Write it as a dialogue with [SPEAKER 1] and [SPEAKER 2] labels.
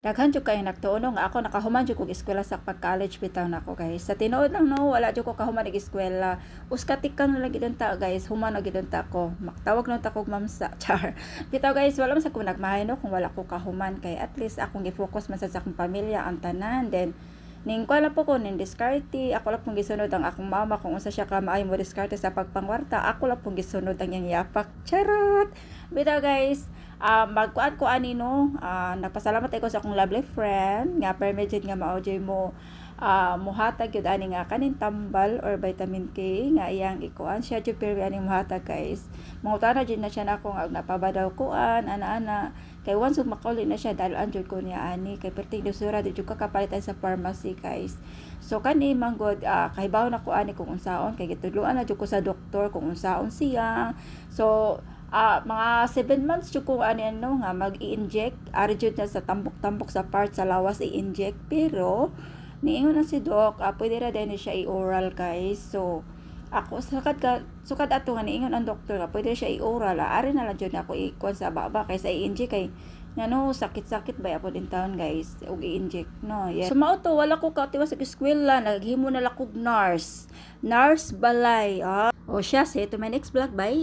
[SPEAKER 1] Daghan jud kay nagtuono nga ako nakahuman jud kog eskwela sa pag-college bitaw nako guys. Sa tinuod lang no, wala jud ko kahuman og eskwela. Uskatikang na lang gid ta guys, human og gid ta ko. Maktawag na ta kog mamsa char. Bitaw guys, wala man sa ko nagmahay no kung wala ko kahuman kay at least akong gi-focus man sa akong pamilya ang tanan. Then ning ko lang po ko ning diskarte, ako lang pong gisunod ang akong mama kung unsa siya ka maayo mo diskarte sa pagpangwarta, ako lang pong gisunod ang iyang yapak. Charot. Bitaw guys, magkuan ko ani no, nagpasalamat ako sa akong lovely friend nga permitted nga mao-joy mo muhatag yun ani nga kanin tambal or vitamin K nga iyang ikuan siya jud pero ani muhatag guys. Mangutana jud na siya nako nga napabadaw kuan ana-ana kay once ug makauli na siya dalan jud ko niya ani kay perting dosura di jud ka kapalitan sa pharmacy guys. So kani manggod kahibaw na ko ani kung unsaon kay gitudloan na jud ko sa doktor kung unsaon siya. So mga 7 months jud ko ani ano nga mag-i-inject ari jud na sa tambok-tambok sa part sa lawas i-inject pero niingon na si Doc, pwede ra din siya i-oral guys. So, ako sukad ato nga niingon ang doktor nga pwede siya i-oral. Ari na lang jud ako ikon sa baba kaysa i-inject kay ngano sakit-sakit ba apod in town guys og i-inject no. Yeah. So mao to wala ko katiwas sa eskwela, naghimo na lang kog nurse. Nurse balay. O siya, say to my next vlog. Bye.